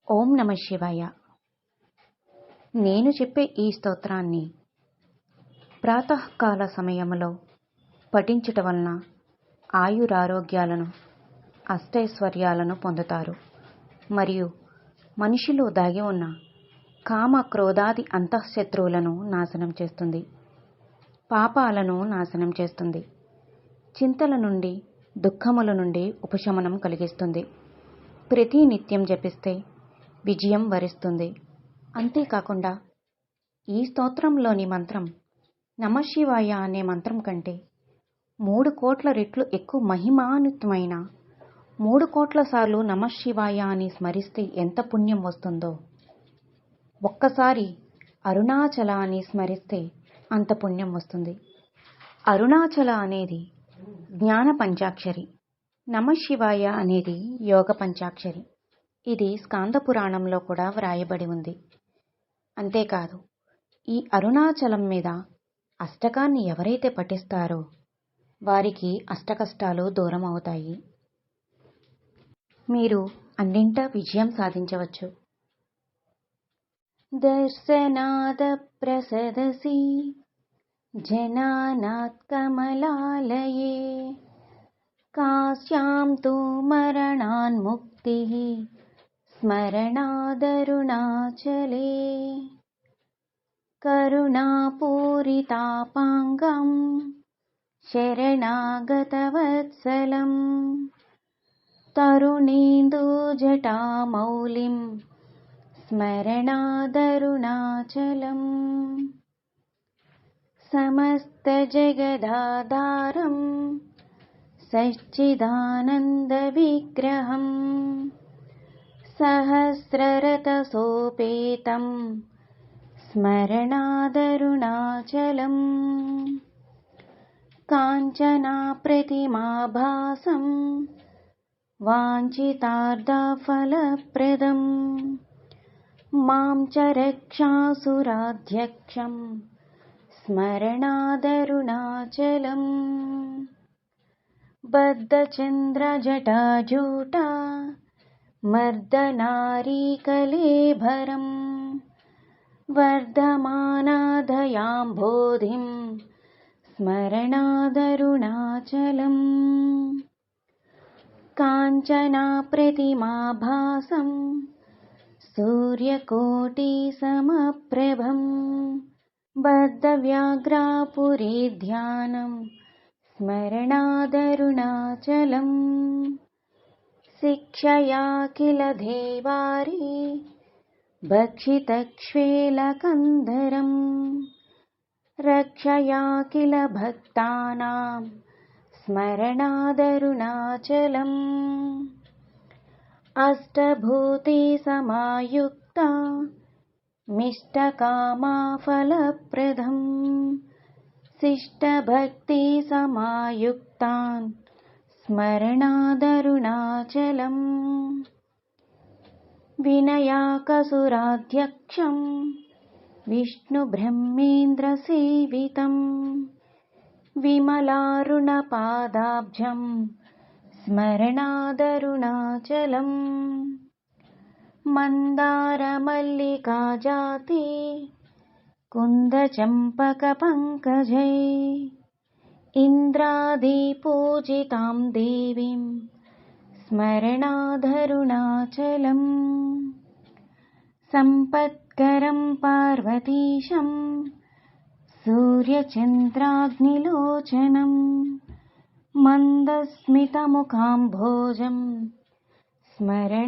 ఓం నమ శివాయ. నేను చెప్పే ఈ స్తోత్రాన్ని ప్రాతకాల సమయంలో పఠించుట వలన ఆయురారోగ్యాలను అష్టైశ్వర్యాలను పొందుతారు. మరియు మనిషిలో దాగి ఉన్న కామ క్రోధాది అంతఃశత్రువులను నాశనం చేస్తుంది, పాపాలను నాశనం చేస్తుంది, చింతల నుండి దుఃఖముల నుండి ఉపశమనం కలిగిస్తుంది. ప్రతి నిత్యం జపిస్తే విజయం వరిస్తుంది. అంతేకాకుండా ఈ స్తోత్రంలోని మంత్రం నమశివాయ అనే మంత్రం కంటే 3 కోట్ల రెట్లు ఎక్కువ మహిమాన్వితమైన 3 కోట్ల సార్లు నమశివాయ అని స్మరిస్తే ఎంత పుణ్యం వస్తుందో, ఒక్కసారి అరుణాచల అని స్మరిస్తే అంత పుణ్యం వస్తుంది. అరుణాచల అనేది జ్ఞాన పంచాక్షరి, నమశివాయ అనేది యోగ పంచాక్షరి. ఇది స్కాంద పురాణంలో కూడా వ్రాయబడి ఉంది. అంతేకాదు, ఈ అరుణాచలం మీద అష్టకాన్ని ఎవరైతే పఠిస్తారో వారికి అష్టకష్టాలు దూరం అవుతాయి. మీరు అన్నింటా విజయం సాధించవచ్చు. దర్శనాద ప్రసదసి జనానాత్ కమలాలయే కాశ్యాం తు మరణాన్ముక్తి స్మరణాదరుణాచలే కరుణాపూరితాపాంగం శరణాగతవత్సలం తరుణేందుజటామౌళిం స్మరణాదరుణాచలం సమస్తజగదాధారం సచ్చిదానందవిగ్రహం సహస్రరథసోపేతం స్మరణాదరుణాచలం కాంచనాప్రతిమాభాసం వాంఛితార్థఫలప్రదం మాం చ రక్షాసురాధ్యక్షం స్మరణాదరుణాచలం బద్ధచంద్రజటాజూటా మర్దనారీకలేభరం వర్ధమానాదయాంబోధిం స్మరణాదరుణాచలం కాంచనాప్రతిమాభాసం సూర్యకోటిసమప్రభం బద్ధవ్యాఘ్రాపురీధ్యానం స్మరణాదరుణాచలం శిక్షయా కిల దేవారీ భక్షితక్ష్వేలకందరం రక్షయా కిల భక్తానాం స్మరణాదరుణాచలం అష్టభూతి సమాయుక్త మిష్టకామా ఫలప్రదం శిష్టభక్తి సమాయుక్తాన్ స్మరణాదరుణాచలం వినాయకసురాధ్యక్షం విష్ణుబ్రహ్మేంద్రసేవితం విమలారుణపాదాబ్జం స్మరణాదరుణాచలం మందారమల్లికాజాతి కుందచంపకపంకజై ఇంద్రాదిపూజితాం దేవీం స్మరణాదరుణాచలం సంపత్కరం పార్వతీశం సూర్యచంద్రాగ్నిలోచనం మందస్మితముఖాం భోజం స్మరణాదరుణాచలం